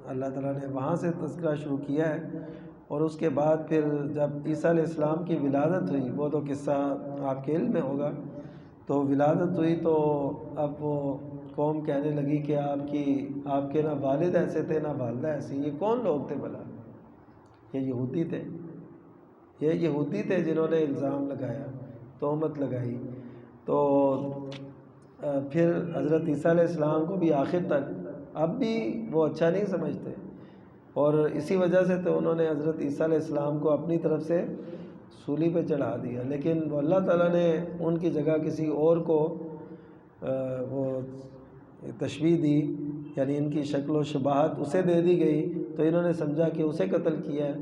اللہ تعالیٰ نے وہاں سے تذکرہ شروع کیا ہے۔ اور اس کے بعد پھر جب عیسیٰ علیہ السلام کی ولادت ہوئی، وہ تو قصہ آپ کے علم میں ہوگا، تو ولادت ہوئی تو اب وہ قوم کہنے لگی کہ آپ کے نہ والد ایسے تھے نہ والدہ ایسی، یہ کون لوگ تھے بھلا؟ یہ یہودی تھے، یہ یہودی تھے جنہوں نے الزام لگایا، تہمت لگائی۔ تو پھر حضرت عیسیٰ علیہ السلام کو بھی آخر تک اب بھی وہ اچھا نہیں سمجھتے، اور اسی وجہ سے تو انہوں نے حضرت عیسیٰ علیہ السلام کو اپنی طرف سے سولی پہ چڑھا دیا، لیکن وہ اللہ تعالیٰ نے ان کی جگہ کسی اور کو وہ تشبیہ دی، یعنی ان کی شکل و شباہت اسے دے دی گئی، تو انہوں نے سمجھا کہ اسے قتل کیا ہے،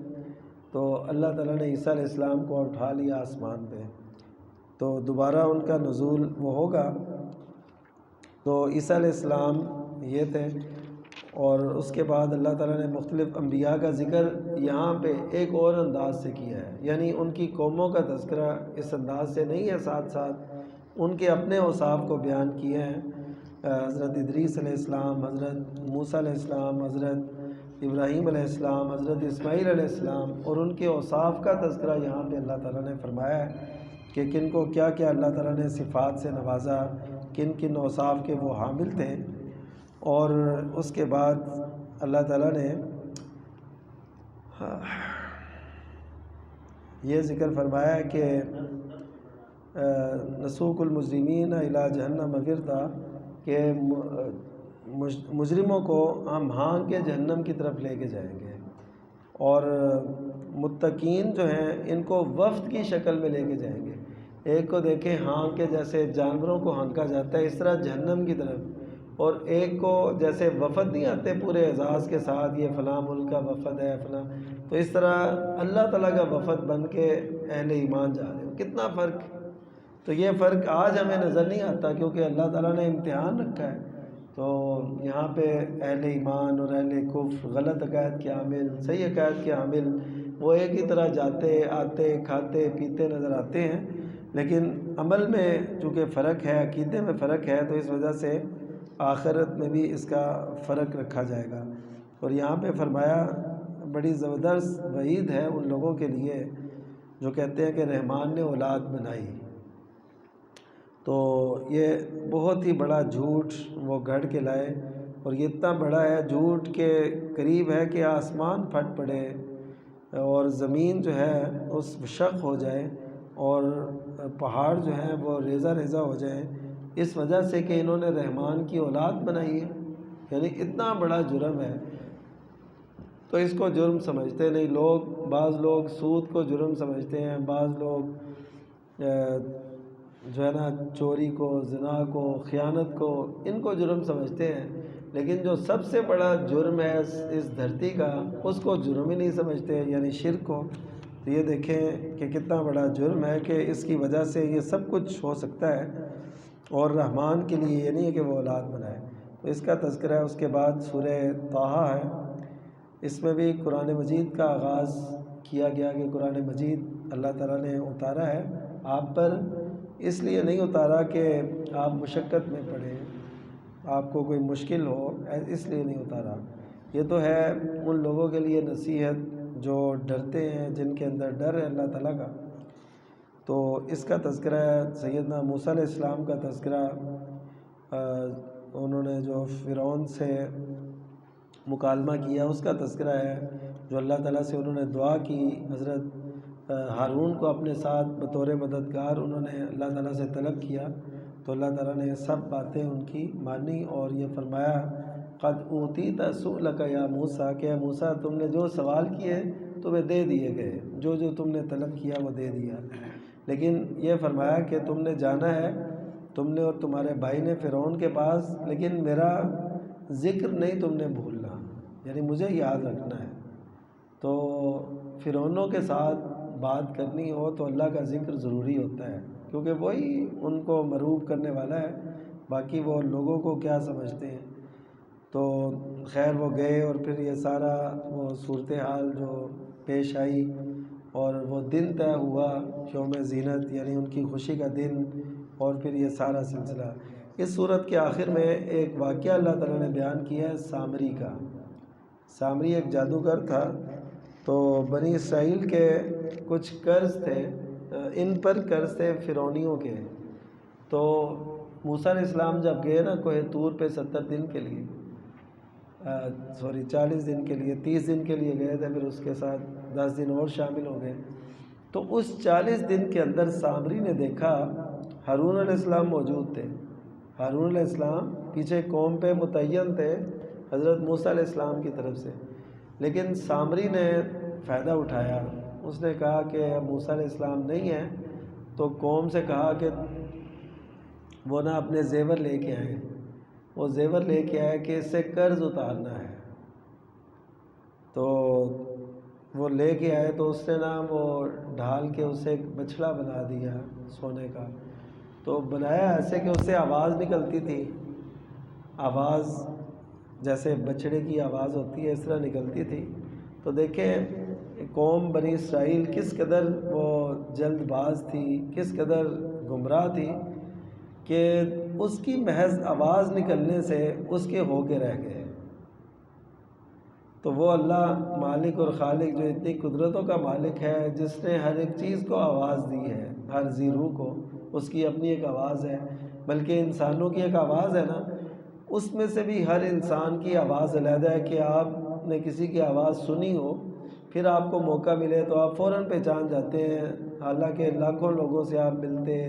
تو اللہ تعالیٰ نے عیسیٰ علیہ السلام کو اٹھا لیا آسمان پہ، تو دوبارہ ان کا نزول وہ ہوگا۔ تو عیسیٰ علیہ السلام یہ تھے، اور اس کے بعد اللہ تعالیٰ نے مختلف انبیاء کا ذکر یہاں پہ ایک اور انداز سے کیا ہے، یعنی ان کی قوموں کا تذکرہ اس انداز سے نہیں ہے، ساتھ ساتھ ان کے اپنے اوصاف کو بیان کیے ہیں۔ حضرت ادریس علیہ السلام، حضرت موسیٰ علیہ السلام، حضرت ابراہیم علیہ السلام، حضرت اسماعیل علیہ السلام، اور ان کے اوصاف کا تذکرہ یہاں پہ اللہ تعالیٰ نے فرمایا ہے کہ کن کو کیا کیا اللہ تعالیٰ نے صفات سے نوازا، کن کن اوصاف کے وہ حامل تھے۔ اور اس کے بعد اللہ تعالیٰ نے یہ ذکر فرمایا ہے کہ نسوق المجرمین الی جہنم وردا، کہ مجرموں کو ہم ہانک کے جہنم کی طرف لے کے جائیں گے، اور متقین جو ہیں ان کو وفد کی شکل میں لے کے جائیں گے۔ ایک کو دیکھیں ہانک کے جیسے جانوروں کو ہانکا جاتا ہے، اس طرح جہنم کی طرف، اور ایک کو جیسے وفد نہیں آتے پورے اعزاز کے ساتھ، یہ فلاں ملک کا وفد ہے فلاں، تو اس طرح اللہ تعالیٰ کا وفد بن کے اہل ایمان جا رہے ہو۔ کتنا فرق! تو یہ فرق آج ہمیں نظر نہیں آتا کیونکہ اللہ تعالیٰ نے امتحان رکھا ہے۔ تو یہاں پہ اہل ایمان اور اہل کفر، غلط عقائد کے حامل، صحیح عقائد کے حامل، وہ ایک ہی طرح جاتے آتے کھاتے پیتے نظر آتے ہیں، لیکن عمل میں چونکہ فرق ہے، عقیدے میں فرق ہے، تو اس وجہ سے آخرت میں بھی اس کا فرق رکھا جائے گا۔ اور یہاں پہ فرمایا بڑی زبردست وعید ہے ان لوگوں کے لیے جو کہتے ہیں کہ رحمان نے اولاد بنائی، تو یہ بہت ہی بڑا جھوٹ وہ گھڑ کے لائے، اور یہ اتنا بڑا ہے جھوٹ کہ قریب ہے کہ آسمان پھٹ پڑے اور زمین جو ہے اس شق ہو جائے، اور پہاڑ جو ہیں وہ ریزہ ریزہ ہو جائیں، اس وجہ سے کہ انہوں نے رحمان کی اولاد بنائی ہے۔ یعنی اتنا بڑا جرم ہے، تو اس کو جرم سمجھتے نہیں لوگ۔ بعض لوگ سود کو جرم سمجھتے ہیں، بعض لوگ جو ہے نا چوری کو، زنا کو، خیانت کو، ان کو جرم سمجھتے ہیں، لیکن جو سب سے بڑا جرم ہے اس دھرتی کا، اس کو جرم ہی نہیں سمجھتے، یعنی شرک کو۔ تو یہ دیکھیں کہ کتنا بڑا جرم ہے کہ اس کی وجہ سے یہ سب کچھ ہو سکتا ہے، اور رحمان کے لیے یہ نہیں ہے کہ وہ اولاد بنائے۔ تو اس کا تذکرہ ہے۔ اس کے بعد سورہ طٰہٰ ہے، اس میں بھی قرآن مجید کا آغاز کیا گیا کہ قرآن مجید اللہ تعالیٰ نے اتارا ہے آپ پر، اس لیے نہیں اتارا کہ آپ مشقت میں پڑیں، آپ کو کوئی مشکل ہو، اس لیے نہیں اتارا۔ یہ تو ہے ان لوگوں کے لیے نصیحت جو ڈرتے ہیں، جن کے اندر ڈر ہے اللہ تعالیٰ کا۔ تو اس کا تذکرہ ہے۔ سیدنا موسیٰ علیہ السلام کا تذکرہ، انہوں نے جو فرعون سے مکالمہ کیا اس کا تذکرہ ہے، جو اللہ تعالیٰ سے انہوں نے دعا کی، حضرت ہارون کو اپنے ساتھ بطور مددگار انہوں نے اللہ تعالیٰ سے طلب کیا، تو اللہ تعالیٰ نے سب باتیں ان کی مانی، اور یہ فرمایا قد اوتیت سؤلک یا موسیٰ، کہ موسیٰ تم نے جو سوال کیے تمہیں دے دیے گئے، جو جو تم نے طلب کیا وہ دے دیا۔ لیکن یہ فرمایا کہ تم نے جانا ہے، تم نے اور تمہارے بھائی نے فرعون کے پاس، لیکن میرا ذکر نہیں تم نے بھولنا، یعنی مجھے یاد رکھنا ہے۔ تو فرعونوں کے ساتھ بات کرنی ہو تو اللہ کا ذکر ضروری ہوتا ہے، کیونکہ وہی ان کو مرعوب کرنے والا ہے، باقی وہ لوگوں کو کیا سمجھتے ہیں۔ تو خیر وہ گئے، اور پھر یہ سارا وہ صورتحال جو پیش آئی، اور وہ دن طے ہوا یوم زینت، یعنی ان کی خوشی کا دن، اور پھر یہ سارا سلسلہ۔ اس صورت کے آخر میں ایک واقعہ اللہ تعالیٰ نے بیان کیا ہے سامری کا۔ سامری ایک جادوگر تھا، تو بنی اسرائیل کے کچھ قرض تھے، ان پر قرض تھے فرعونیوں کے، تو موسیٰ علیہ السلام جب گئے نا کوہ طور پہ 70 دن کے لیے 40 دن کے لیے 30 دن کے لیے گئے تھے، پھر اس کے ساتھ 10 دن اور شامل ہو گئے، تو اس 40 دن کے اندر سامری نے دیکھا ہارون علیہ السلام موجود تھے۔ ہارون علیہ السلام پیچھے قوم پہ متعین تھے حضرت موسیٰ علیہ السلام کی طرف سے، لیکن سامری نے فائدہ اٹھایا، اس نے کہا کہ موسیٰ علیہ السلام نہیں ہیں، تو قوم سے کہا کہ وہ نہ اپنے زیور لے کے آئیں۔ وہ زیور لے کے آئے کہ اس سے قرض اتارنا ہے، تو وہ لے کے آئے، تو اس نے نا وہ ڈھال کے اسے ایک بچھڑا بنا دیا سونے کا، تو بنایا ایسے کہ اس سے آواز نکلتی تھی، آواز جیسے بچڑے کی آواز ہوتی ہے اس طرح نکلتی تھی۔ تو دیکھیں قوم بنی اسرائیل کس قدر وہ جلد باز تھی، کس قدر گمراہ تھی کہ اس کی محض آواز نکلنے سے اس کے ہو کے رہ گئے۔ تو وہ اللہ مالک اور خالق جو اتنی قدرتوں کا مالک ہے، جس نے ہر ایک چیز کو آواز دی ہے، ہر ذی روح کو اس کی اپنی ایک آواز ہے، بلکہ انسانوں کی ایک آواز ہے نا، اس میں سے بھی ہر انسان کی آواز علیحدہ ہے کہ آپ نے کسی کی آواز سنی ہو، پھر آپ کو موقع ملے تو آپ فوراً پہچان جاتے ہیں، حالانکہ لاکھوں لوگوں سے آپ ملتے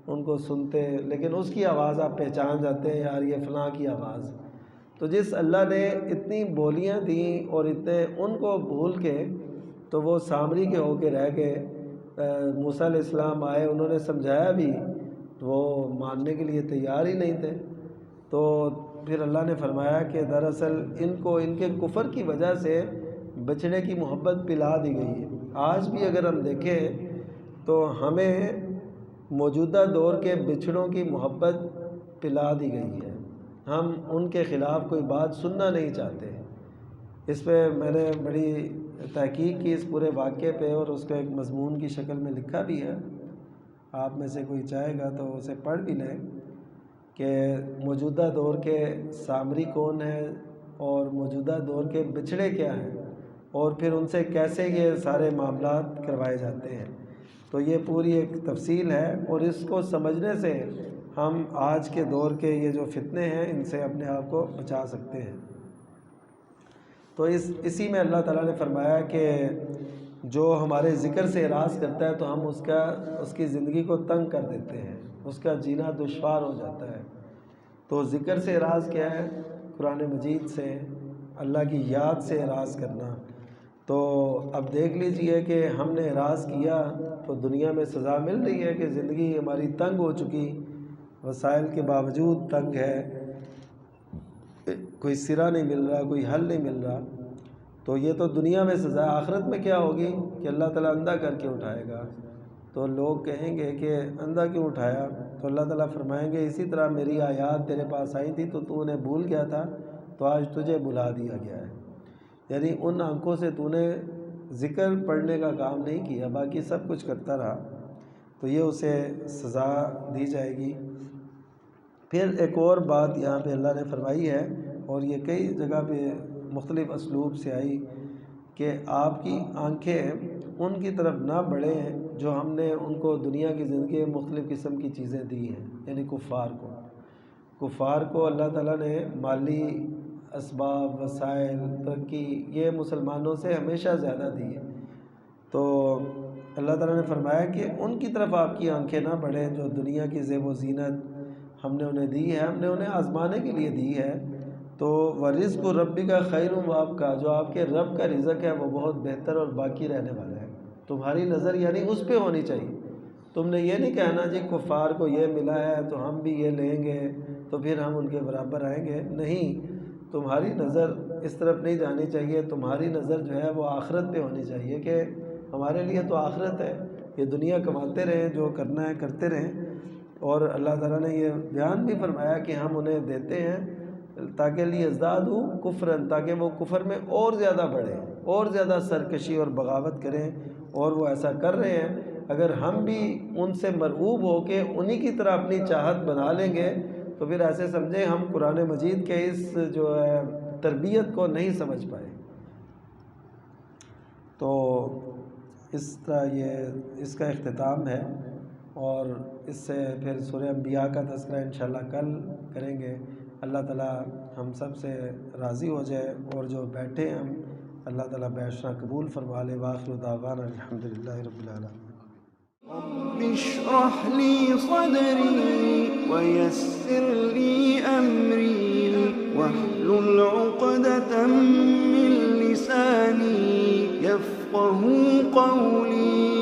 ان کو سنتے، لیکن اس کی آواز آپ پہچان جاتے ہیں، یار یہ فلاں کی آواز۔ تو جس اللہ نے اتنی بولیاں دیں اور اتنے ان کو بھول کے تو وہ سامری کے ہو کے رہ گئے۔ موسیٰ علیہ السلام آئے، انہوں نے سمجھایا بھی، وہ ماننے کے لیے تیار ہی نہیں تھے۔ تو پھر اللہ نے فرمایا کہ دراصل ان کو ان کے کفر کی وجہ سے بچڑے کی محبت پلا دی گئی ہے۔ آج بھی اگر ہم دیکھیں تو ہمیں موجودہ دور کے بچڑوں کی محبت پلا دی گئی ہے، ہم ان کے خلاف کوئی بات سننا نہیں چاہتے۔ اس پہ میں نے بڑی تحقیق کی اس پورے واقعے پہ، اور اس کو ایک مضمون کی شکل میں لکھا بھی ہے، آپ میں سے کوئی چاہے گا تو اسے پڑھ بھی لیں کہ موجودہ دور کے سامری کون ہیں اور موجودہ دور کے بچڑے کیا ہیں، اور پھر ان سے کیسے یہ سارے معاملات کروائے جاتے ہیں۔ تو یہ پوری ایک تفصیل ہے، اور اس کو سمجھنے سے ہم آج کے دور کے یہ جو فتنے ہیں ان سے اپنے آپ کو بچا سکتے ہیں۔ تو اسی میں اللہ تعالیٰ نے فرمایا کہ جو ہمارے ذکر سے اعراض کرتا ہے تو ہم اس کی زندگی کو تنگ کر دیتے ہیں، اس کا جینا دشوار ہو جاتا ہے۔ تو ذکر سے اعراض کیا ہے؟ قرآن مجید سے، اللہ کی یاد سے اعراض کرنا۔ تو اب دیکھ لیجئے کہ ہم نے اعراض کیا تو دنیا میں سزا مل رہی ہے کہ زندگی ہماری تنگ ہو چکی، وسائل کے باوجود تنگ ہے، کوئی سرا نہیں مل رہا، کوئی حل نہیں مل رہا۔ تو یہ تو دنیا میں سزا ہے۔ آخرت میں کیا ہوگی کہ اللہ تعالیٰ اندھا کر کے اٹھائے گا، تو لوگ کہیں گے کہ اندھا کیوں اٹھایا؟ تو اللہ تعالیٰ فرمائیں گے اسی طرح میری آیات تیرے پاس آئی تھی تو انہیں بھول گیا تھا، تو آج تجھے بلا دیا گیا ہے۔ یعنی ان آنکھوں سے تو نے ذکر پڑھنے کا کام نہیں کیا، باقی سب کچھ کرتا رہا، تو یہ اسے سزا دی جائے گی۔ پھر ایک اور بات یہاں پہ اللہ نے فرمائی ہے، اور یہ کئی جگہ پہ مختلف اسلوب سے آئی، کہ آپ کی آنکھیں ان کی طرف نہ بڑھیں جو ہم نے ان کو دنیا کی زندگی میں مختلف قسم کی چیزیں دی ہیں، یعنی کفار کو اللہ تعالیٰ نے مالی اسباب، وسائل، ترقی، یہ مسلمانوں سے ہمیشہ زیادہ دی ہے۔ تو اللہ تعالیٰ نے فرمایا کہ ان کی طرف آپ کی آنکھیں نہ بڑھیں جو دنیا کی زیب و زینت ہم نے انہیں دی ہے، ہم نے انہیں آزمانے کے لیے دی ہے۔ تو وَرِزْقُ رَبِّكَ خَيْرٌ وَأَبْقَىٰ، جو آپ کے رب کا رزق ہے وہ بہت بہتر اور باقی رہنے والا ہے۔ تمہاری نظر یعنی اس پہ ہونی چاہیے۔ تم نے یہ نہیں کہنا جی کفار کو یہ ملا ہے تو ہم بھی یہ لیں گے تو پھر ہم ان کے برابر آئیں گے، نہیں، تمہاری نظر اس طرف نہیں جانی چاہیے، تمہاری نظر جو ہے وہ آخرت پہ ہونی چاہیے کہ ہمارے لیے تو آخرت ہے، یہ دنیا کماتے رہیں، جو کرنا ہے کرتے رہیں۔ اور اللہ تعالیٰ نے یہ بیان بھی فرمایا کہ ہم انہیں دیتے ہیں تاکہ لیزدادوا کفرا، تاکہ وہ کفر میں اور زیادہ بڑھیں، اور زیادہ سرکشی اور بغاوت کریں، اور وہ ایسا کر رہے ہیں۔ اگر ہم بھی ان سے مرعوب ہو کے انہی کی طرح اپنی چاہت بنا لیں گے تو پھر ایسے سمجھیں ہم قرآن مجید کے اس جو ہے تربیت کو نہیں سمجھ پائے۔ تو اس طرح یہ اس کا اختتام ہے۔ اور اس سے پھر سورہ انبیاء کا تذکرہ انشاءاللہ کل کریں گے۔ اللہ تعالیٰ ہم سب سے راضی ہو جائے، اور جو بیٹھے ہیں ہم اللہ تعالیٰ بیٹھنا قبول فرما لے۔ وآخر دعوانا الحمدللہ رب العالمین۔ رب اشرح لي صدري ويسر لي أمري واحلل عقدة من لساني يفقه قولي